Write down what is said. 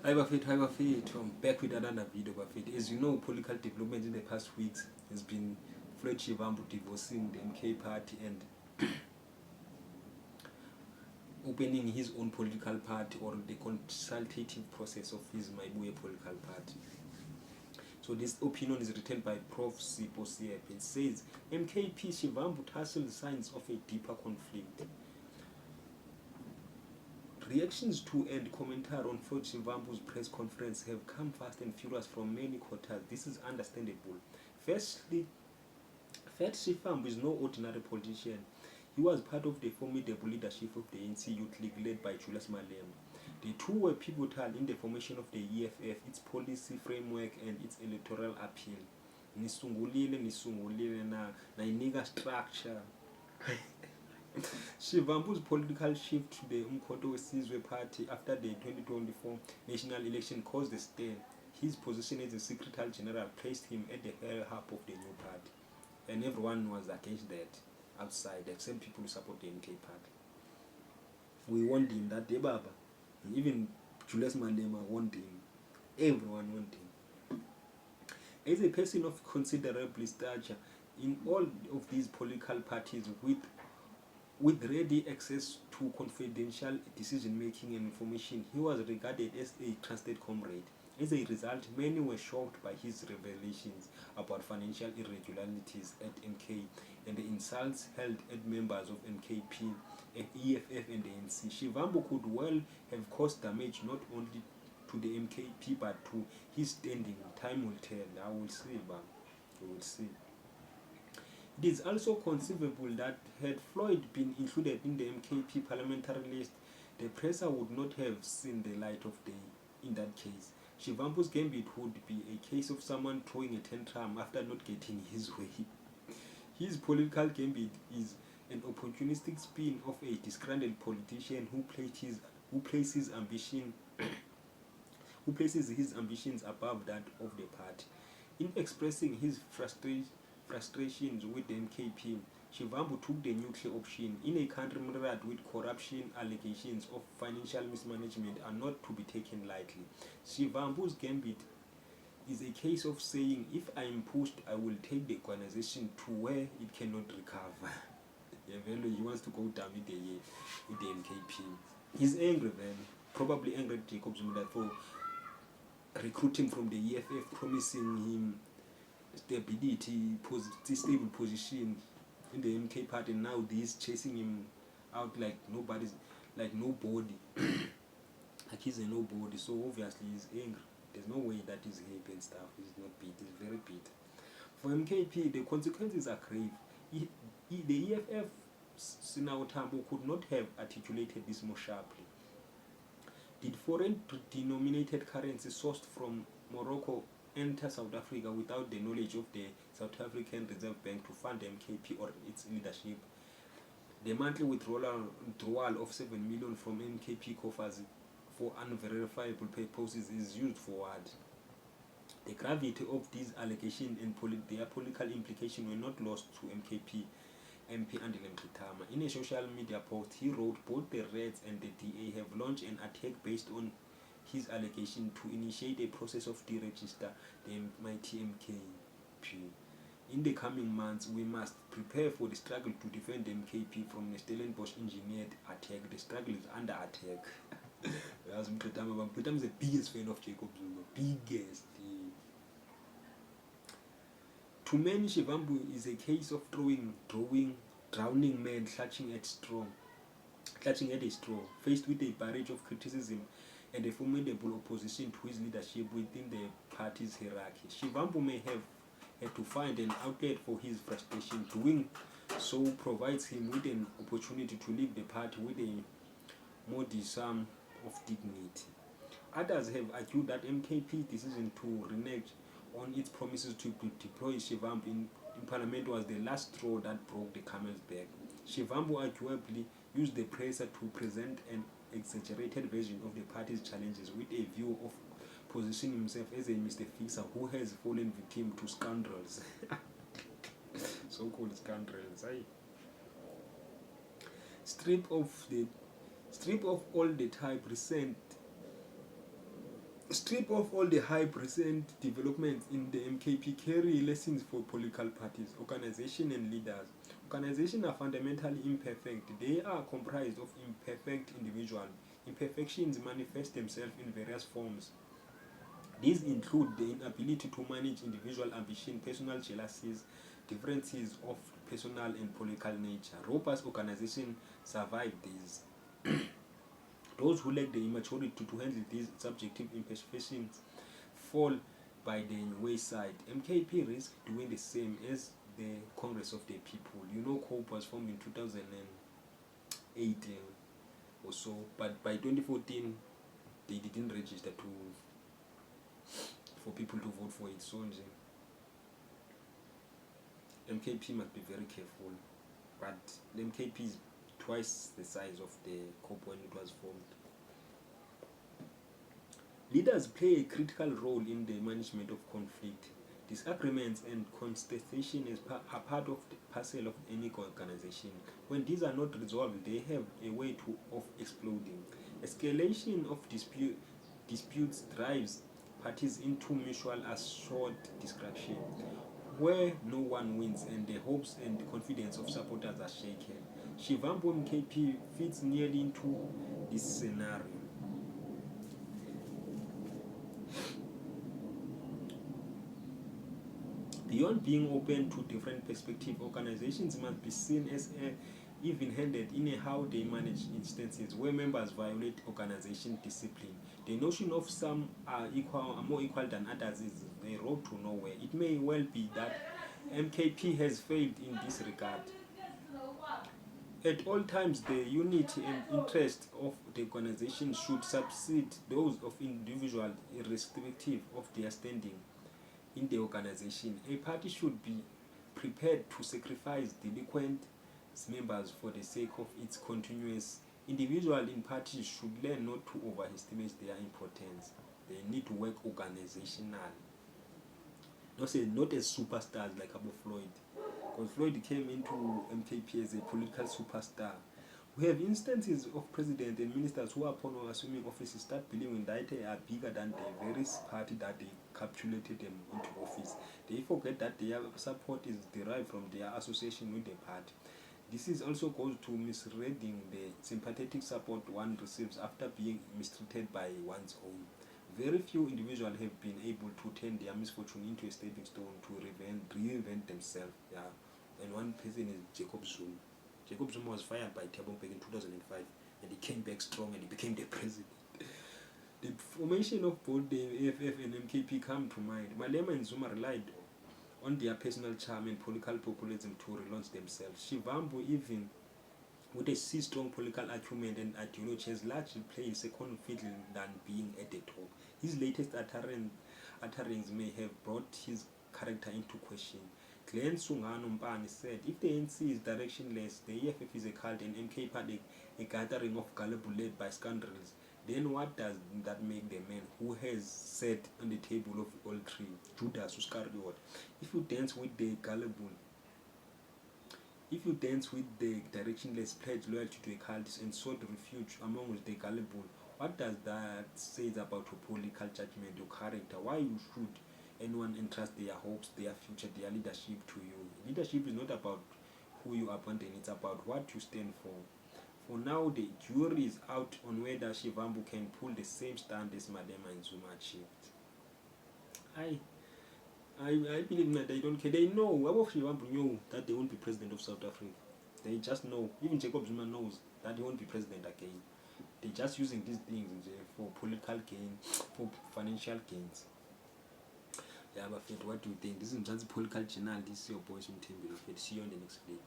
Hi Buffett, I'm back with another video, Buffett. As you know, political development in the past weeks has been Floyd Shivambu divorcing the MK party and opening his own political party, or the consultative process of his Maibuye political party. So this opinion is written by Prof. Sipo Siep. It says, MKP Shivambu tussle signs of a deeper conflict. Reactions to and commentary on Floyd Shivambu's press conference have come fast and furious from many quarters. This is understandable. Firstly, Floyd Shivambu is no ordinary politician. He was part of the formidable leadership of the ANC Youth League led by Julius Malema. The two were pivotal in the formation of the EFF, its policy framework and its electoral appeal. Nisungulile na iniga structure. Shivambu's political shift to the Umkhonto Wesizwe party after the 2024 national election caused a stir. His position as a Secretary General placed him at the heart of the new party, and everyone was against that outside, except people who support the MK party. We want him, that day, Baba. Even Julius Malema want him. Everyone want him. As a person of considerable stature in all of these political parties with ready access to confidential decision-making and information, he was regarded as a trusted comrade. As a result, many were shocked by his revelations about financial irregularities at MK and the insults held at members of MKP, EFF and the ANC. Shivambu could well have caused damage not only to the MKP but to his standing. Time will tell. I will see, but we will see. It is also conceivable that had Floyd been included in the MKP parliamentary list, the presser would not have seen the light of day in that case. Shivambu's gambit would be a case of someone throwing a tantrum after not getting his way. His political gambit is an opportunistic spin of a disgruntled politician who places his ambitions above that of the party. In expressing his frustrations with the MKP, Shivambu took the nuclear option. In a country marred with corruption, allegations of financial mismanagement are not to be taken lightly. Shivambu's gambit is a case of saying, if I am pushed, I will take the organization to where it cannot recover. He wants to go down with the MKP. He's angry then, probably angry at Jacob Zuma for recruiting from the EFF, promising him stability, stable position in the MK party. Now this chasing him out like nobody, like he's a nobody. So obviously he's angry. There's no way that he's happy and stuff. He's not beat. He's very beat. For MKP, the consequences are grave. The EFF Sinao Tambo could not have articulated this more sharply. Did foreign denominated currency sourced from Morocco enter South Africa without the knowledge of the South African Reserve Bank to fund MKP or its leadership? The monthly withdrawal of 7 million from MKP coffers for unverifiable purposes is used for what? The gravity of these allegations and their political implications were not lost to MKP MP Andile Mkitama. In a social media post, he wrote, both the Reds and the DA have launched an attack based on his allegation to initiate a process of deregister the mighty MKP. In the coming months, we must prepare for the struggle to defend the MKP from the Stellenbosch engineered attack. The struggle is under attack. Mkitama is the biggest fan of Jacob Zuma. Biggest. To many, Shivambu is a case of drowning men clutching at a straw, faced with a barrage of criticism and a formidable opposition to his leadership within the party's hierarchy. Shivambu may have had to find an outlet for his frustration. Doing so provides him with an opportunity to leave the party with a modest sum of dignity. Others have argued that MKP's decision to renege on its promises to deploy Shivambu in Parliament was the last straw that broke the camel's back. Shivambu arguably used the pressure to present an exaggerated version of the party's challenges with a view of positioning himself as a Mr. Fixer who has fallen victim to scoundrels. So-called scoundrels. Strip of all the type recent Strip off all the hype. Recent developments in the MKP carry lessons for political parties, organization and leaders. Organizations are fundamentally imperfect. They are comprised of imperfect individuals. Imperfections manifest themselves in various forms. These include the inability to manage individual ambition, personal jealousies, differences of personal and political nature. Robust organizations survive these. Those who lack the immaturity to handle these subjective imperfections fall by the wayside. MKP risks doing the same as the Congress of the People. You know, COPE was formed in 2008 or so, but by 2014 they didn't register for people to vote for it. So MKP must be very careful. But the MKP is twice the size of the COPE when it was formed. Leaders play a critical role in the management of conflict. Disagreements and contestation are part of the parcel of any organization. When these are not resolved, they have a way of exploding. Escalation of disputes drives parties into mutual assured destruction, where no one wins and the hopes and the confidence of supporters are shaken. Shivambu MKP fits nearly into this scenario. Beyond being open to different perspectives, organizations must be seen as even-handed in how they manage instances where members violate organization discipline. The notion of some are more equal than others is a road to nowhere. It may well be that MKP has failed in this regard. At all times, the unity and interest of the organization should supersede those of individuals, irrespective of their standing in the organization. A party should be prepared to sacrifice delinquent members for the sake of its continuous. Individuals in parties should learn not to overestimate their importance. They need to work organizational. Not as superstars like Abu Floyd. Because Floyd came into MKP as a political superstar. We have instances of presidents and ministers who, upon assuming office, start believing that they are bigger than the very party that they capitulated them into office. They forget that their support is derived from their association with the party. This is also goes to misreading the sympathetic support one receives after being mistreated by one's own. Very few individuals have been able to turn their misfortune into a stepping stone to reinvent themselves. Yeah. And one person is Jacob Zuma. Jacob Zuma was fired by Thabo Mbeki in 2005 and he came back strong and he became the president. The formation of both the AFF and MKP come to mind. Malema and Zuma relied on their personal charm and political populism to relaunch themselves. Shivambu, even with a strong political acumen and ideology, has largely played second fiddle than being at the top. His latest utterings may have brought his character into question. Glenn Sungano Mpane said, if the NC is directionless, the EFF is a cult and MKP a gathering of gullible led by scoundrels, then what does that make the man who has sat on the table of all three, Judas Iscariot? If you dance with the directionless, pledge loyalty to a cult and sought refuge among the gullible, what does that say about your political judgment, your character? Why should anyone entrust their hopes, their future, their leadership to you? Leadership is not about who you abandon, it's about what you stand for. For now, the jury is out on whether Shivambu can pull the same stand as Malema and Zuma achieved. I believe that they don't care. They know, Wabo Shivambu knew that they won't be president of South Africa. They just know. Even Jacob Zuma knows that he won't be president again. They're just using these things for political gain, for financial gains. Yeah, but what do you think? This is Mzansi Political Channel. This is your boy Shivambu. See you on the next video.